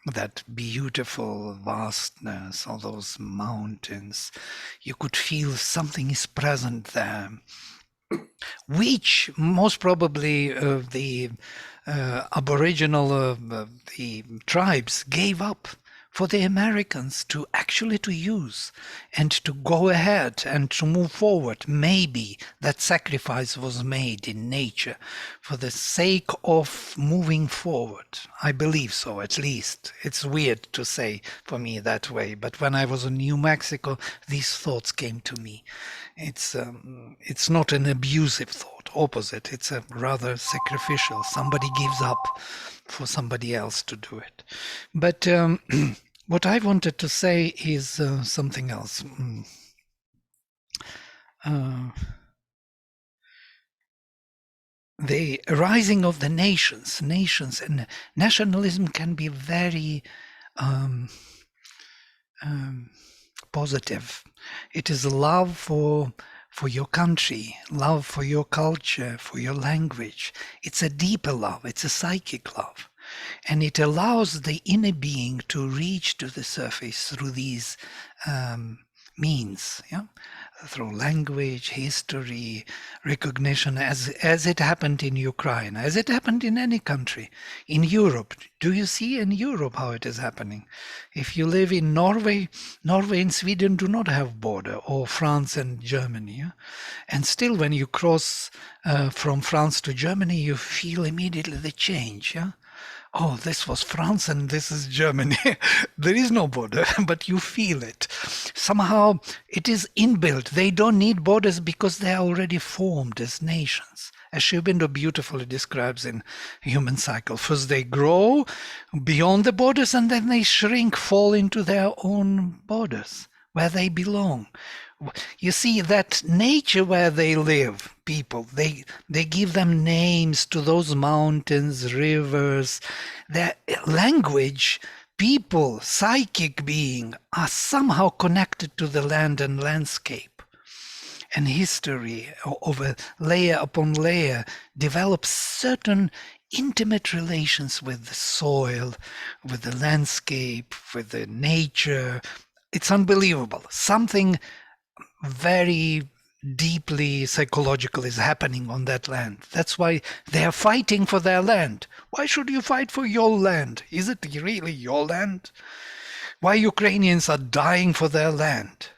That beautiful vastness, all those mountains. You could feel something is present there, which most probably the Aboriginal the tribes gave up for the Americans to actually to use and to go ahead and to move forward. Maybe that sacrifice was made in nature for the sake of moving forward. I believe so, at least. It's weird to say for me that way, but when I was in New Mexico, these thoughts came to me. It's not an abusive thought, opposite. It's a rather sacrificial. Somebody gives up for somebody else to do it. But what I wanted to say is something else. The rising of the nations and nationalism can be very positive. It is love for your country, love for your culture, for your language. It's a deeper love. It's a psychic love. And it allows the inner being to reach to the surface through these means, yeah? Through language, history, recognition, as it happened in Ukraine, as it happened in any country. In Europe, do you see in Europe how it is happening? If you live in Norway and Sweden do not have border, or France and Germany. Yeah? And still when you cross from France to Germany, you feel immediately the change. Yeah? Oh, this was France and this is Germany. There is no border, but you feel it. Somehow it is inbuilt. They don't need borders because they are already formed as nations. As Shibindo beautifully describes in Human Cycle. First they grow beyond the borders and then they shrink, fall into their own borders, where they belong. You see that nature where they live, people, they give them names to those mountains, rivers. Their language, people, psychic being are somehow connected to the land and landscape. And history, over layer upon layer, develops certain intimate relations with the soil, with the landscape, with the nature. It's unbelievable. Something very deeply psychological is happening on that land. That's why they are fighting for their land. Why should you fight for your land? Is it really your land? Why Ukrainians are dying for their land?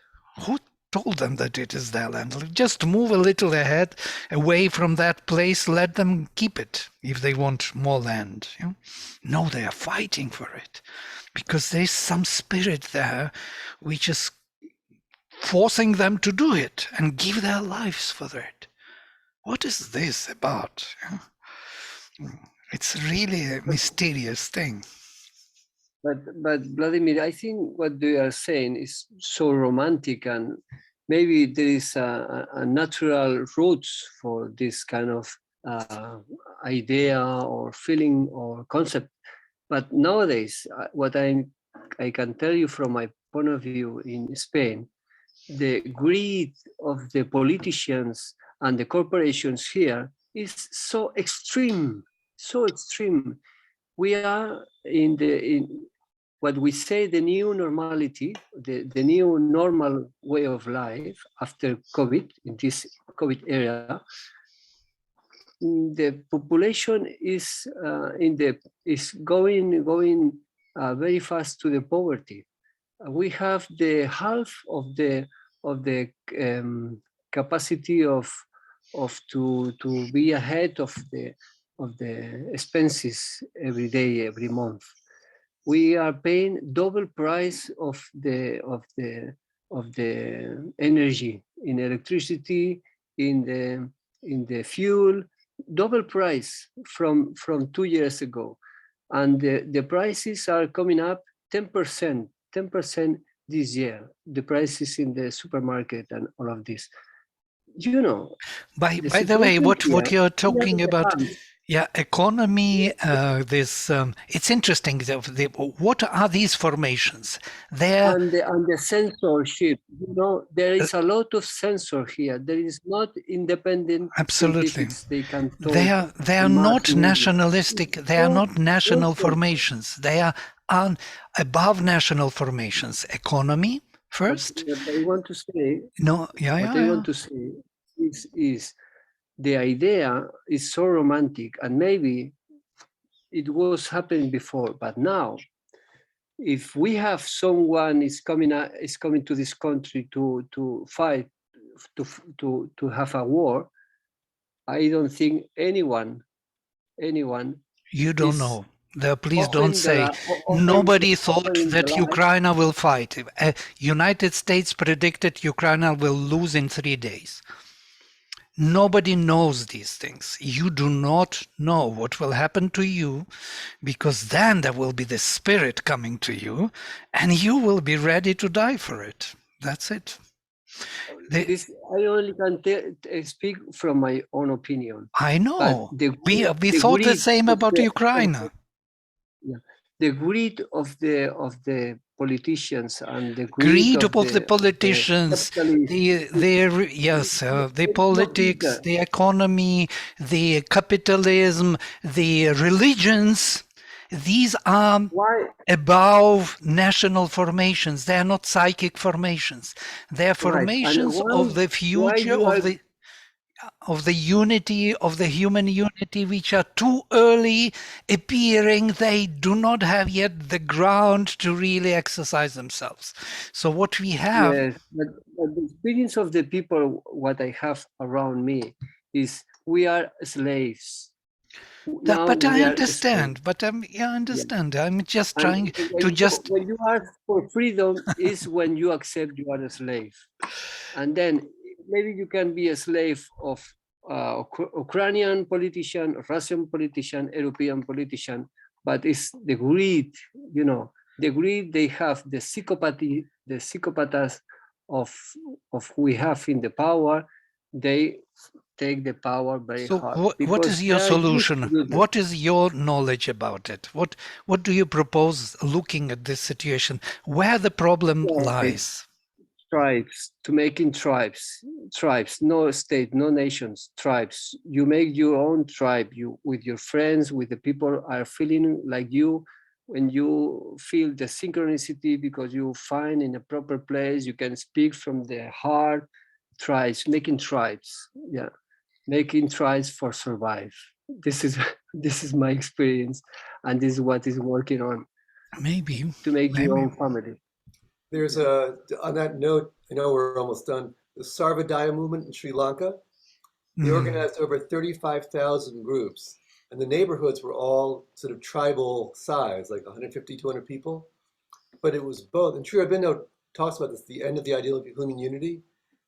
Who told them that it is their land? Just move a little ahead, away from that place, let them keep it if they want more land. You know? No, they are fighting for it because there's some spirit there which is forcing them to do it and give their lives for it. What is this about? It's really a mysterious thing. But Vladimir, I think what they are saying is so romantic, and maybe there is a natural roots for this kind of idea or feeling or concept. But nowadays, what I can tell you from my point of view in Spain, the greed of the politicians and the corporations here is so extreme, so extreme. We are in what we say the new normality, the new normal way of life after COVID, in this COVID era. The population is going very fast to the poverty. We have the half of the capacity of to be ahead of the expenses every day, every month. We are paying double price of the energy, in electricity, in the fuel, double price from 2 years ago, and the prices are coming up 10%. 10% this year, the prices in the supermarket and all of this. You know, By the the way, situation what here, you're we are in talking the about, hands. yeah, economy. It's interesting. What are these formations? They're And the censorship, you know, there is a lot of censor here. There is not independent absolutely. scientifics they can They talk are to mass not media. nationalistic. They are So not national censored. formations. They are above national formations. Economy But first. what I want to say, No, yeah, what yeah, I yeah. want to say is the idea is so romantic, and maybe it was happening before, but now, if we have someone is coming to this country to fight, to have a war, I don't think anyone You don't is know. Please don't offering say. Nobody thought offering the that life. Ukraine will fight. United States predicted Ukraine will lose in 3 days. Nobody knows these things. You do not know what will happen to you, because then there will be the spirit coming to you and you will be ready to die for it. That's it. This I only can speak from my own opinion, I but know. the We the thought the greed same of about the Ukraine. yeah, the greed of the politicians and the greed Greed of of the the politicians, capitalists. the It's not politics, bigger. the economy, the capitalism, the religions. These are Why? above national formations. They are not psychic formations. They are Right. And formations of the why future, you are of the unity, of the human unity, which are too early appearing. They do not have yet the ground to really exercise themselves. So what we have, yes, but the experience of the people what I have around me is we are slaves. that, Now but I we are slaves. understand, but yeah, I Yeah. understand. I'm just And trying to just, when you ask for freedom is when you accept you are a slave. And then maybe you can be a slave of Ukrainian politician, Russian politician, European politician, but it's the greed, you know, the greed they have, the psychopathy, the psychopaths of we have in the power, they take the power very so hard what because is they your are used to solution? do that. What is your knowledge about it? What do you propose looking at this situation? Where the problem lies? Tribes, to making tribes, no state, no nations, tribes. You make your own tribe, you with your friends, with the people are feeling like you. When you feel the synchronicity because you find in a proper place, you can speak from the heart. Tribes, making tribes, yeah, making tribes for survive. This is this is my experience, and this is what is working on Maybe, to make your maybe. own family. There's on that note, I know we're almost done. The Sarvodaya movement in Sri Lanka, they organized over 35,000 groups, and the neighborhoods were all sort of tribal size, like 150, 200 people. But it was both, and Sri Aurobindo talks about this, the end of the ideal of human unity,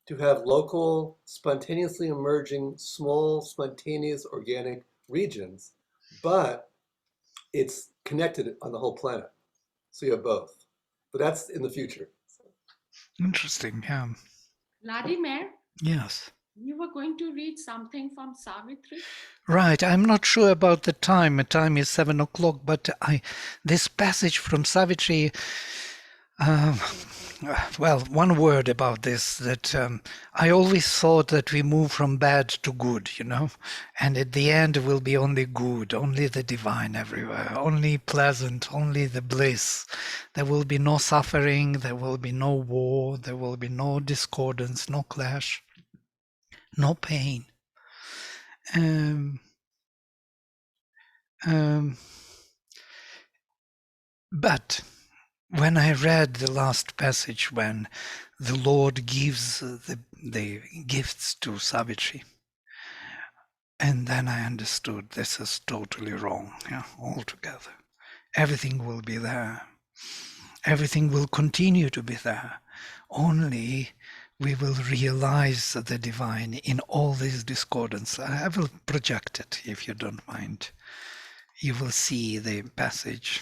to have local, spontaneously emerging, small, spontaneous, organic regions, but it's connected on the whole planet. So you have both. But that's in the future. Interesting, yeah. Vladimir, Yes. you were going to read something from Savitri? Right. I'm not sure about the time. The time is 7 o'clock, but this passage from Savitri, well, one word about this, that I always thought that we move from bad to good, and at the end it will be only good, only the divine everywhere, only pleasant, only the bliss. There will be no suffering, there will be no war, there will be no discordance, no clash, no pain. But when I read the last passage, when the Lord gives the gifts to Savitri, and then I understood this is totally wrong, altogether. Everything will be there. Everything will continue to be there. Only we will realize the divine in all this discordance. I will project it, if you don't mind. You will see the passage.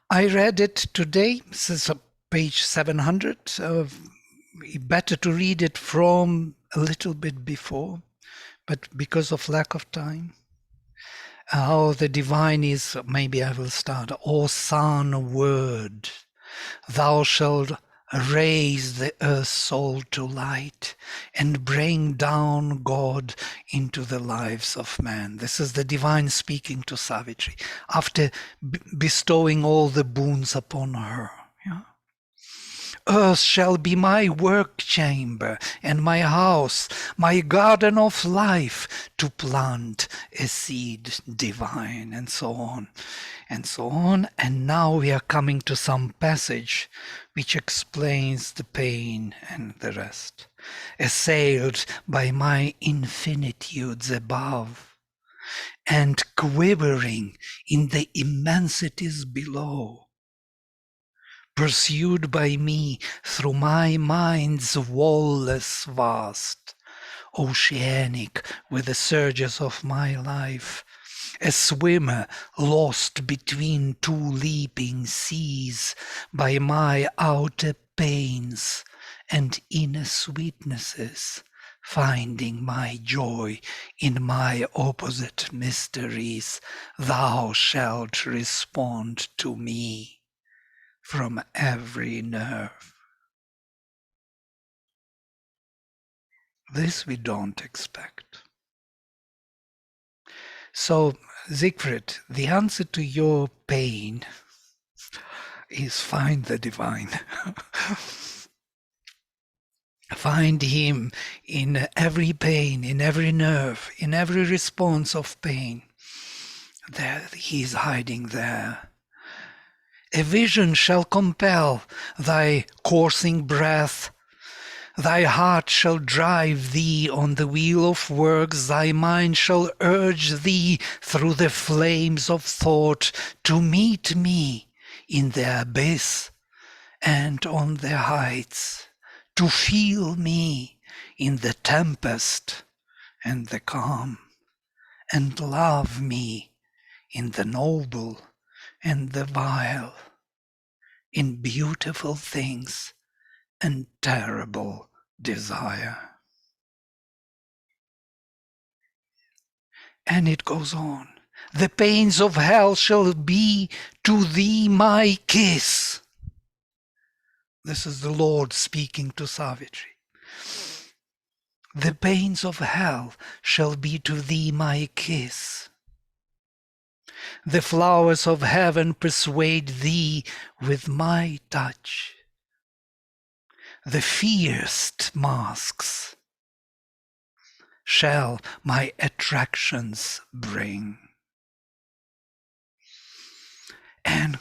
I read it today. This is page 700. Better to read it from a little bit before, but because of lack of time. How the divine is, maybe I will start. O Son Word, thou shalt raise the earth's soul to light and bring down God into the lives of man. This is the divine speaking to Savitri after bestowing all the boons upon her. Yeah? Earth shall be my work chamber and my house, my garden of life, to plant a seed divine, and so on, and so on. And now we are coming to some passage which explains the pain and the rest. Assailed by my infinitudes above, and quivering in the immensities below, pursued by me through my mind's wall-less vast, oceanic with the surges of my life, a swimmer lost between two leaping seas by my outer pains and inner sweetnesses, finding my joy in my opposite mysteries, thou shalt respond to me from every nerve. This we don't expect. So, Siegfried, the answer to your pain is find the divine. Find him in every pain, in every nerve, in every response of pain. There he is hiding there. A vision shall compel thy coursing breath. Thy heart shall drive thee on the wheel of works, thy mind shall urge thee through the flames of thought to meet me in the abyss and on the heights, to feel me in the tempest and the calm, and love me in the noble and the vile, in beautiful things and terrible desire. And it goes on. The pains of hell shall be to thee my kiss. This is the Lord speaking to Savitri. The pains of hell shall be to thee my kiss. The flowers of heaven persuade thee with my touch. The fierce masks shall my attractions bring. And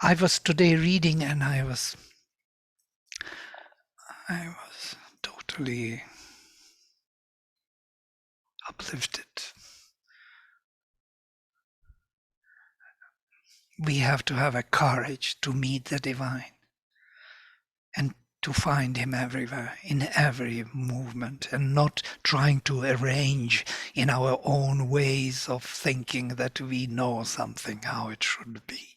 I was today reading, and I was totally uplifted. We have to have a courage to meet the divine and to find him everywhere, in every movement, and not trying to arrange in our own ways of thinking that we know something how it should be.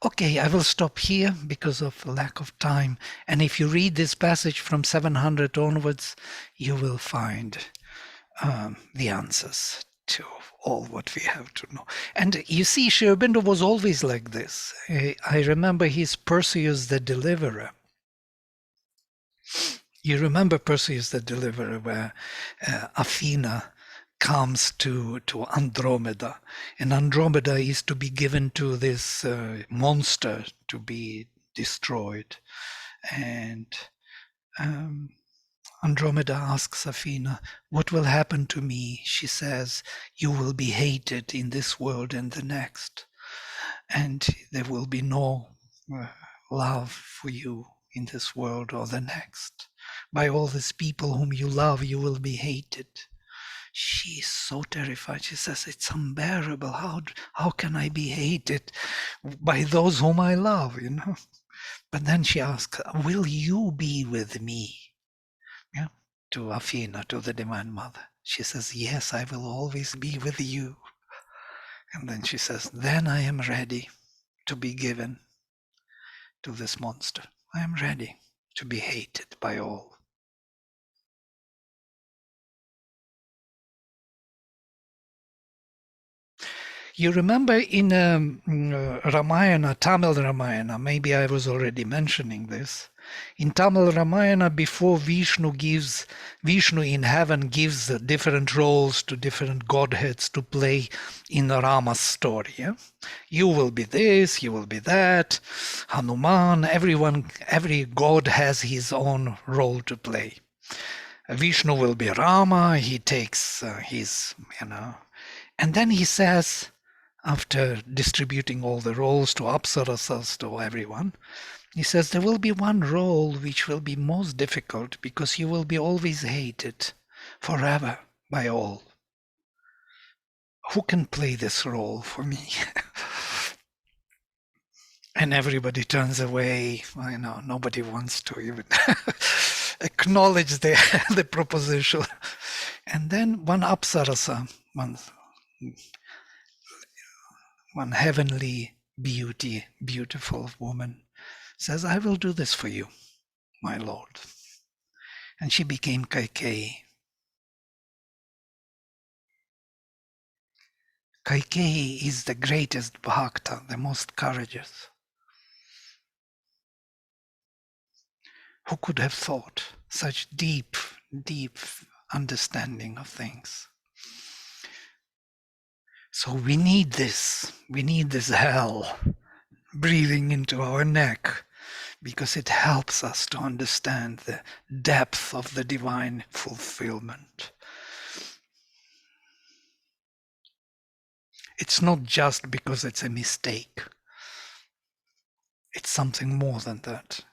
Okay, I will stop here because of lack of time. And if you read this passage from 700 onwards, you will find the answers to all what we have to know. And you see, Sri Aurobindo was always like this. I remember his Perseus the Deliverer. You remember Perseus the Deliverer, where Athena comes to Andromeda, and Andromeda is to be given to this monster to be destroyed. And Andromeda asks Athena, what will happen to me? She says, you will be hated in this world and the next, and there will be no love for you in this world or the next. By all these people whom you love, you will be hated. She is so terrified. She says, it's unbearable. How can I be hated by those whom I love, But then she asks, will you be with me? Yeah, to Athena, to the Divine Mother. She says, yes, I will always be with you. And then she says, then I am ready to be given to this monster. I am ready to be hated by all. You remember in Ramayana, Tamil Ramayana, maybe I was already mentioning this. In Tamil Ramayana, before Vishnu in heaven gives different roles to different godheads to play in Rama's story. Yeah? You will be this, you will be that, Hanuman, every god has his own role to play. Vishnu will be Rama, he takes his, and then he says, after distributing all the roles to Apsarasas, to everyone, he says there will be one role which will be most difficult because you will be always hated forever by all. Who can play this role for me? And everybody turns away. I know nobody wants to even acknowledge the proposition. And then one Apsarasa, one heavenly beautiful woman, says, I will do this for you, my lord. And she became Kaikeyi. Kaikeyi is the greatest bhakta, the most courageous. Who could have thought such deep understanding of things? So we need this hell breathing into our neck, because it helps us to understand the depth of the divine fulfillment. It's not just because it's a mistake. It's something more than that.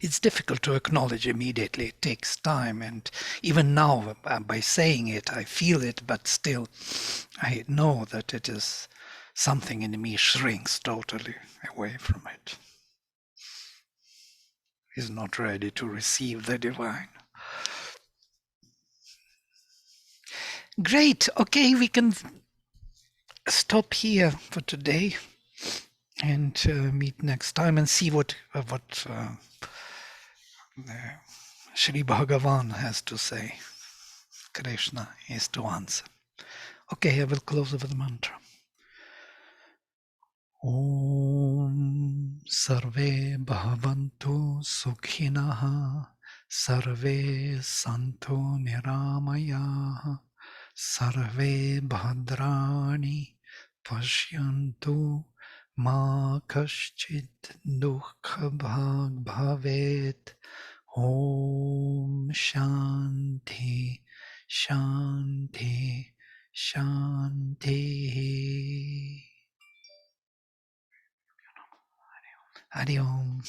It's difficult to acknowledge immediately. It takes time. And even now, by saying it, I feel it, but still, I know that it is something in me shrinks totally away from it. Is not ready to receive the divine. Great. Okay, we can stop here for today and meet next time and see what Sri Bhagavan has to say. Krishna is to answer. Okay, I will close with the mantra. Om Sarve Bhavantu Sukhinaha Sarve Santu Niramayaha Sarve Bhadrani Pashyantu Ma Kaschit Dukha Bhag Bhavet. Om Shanti Shanti Shanti. Hari Om.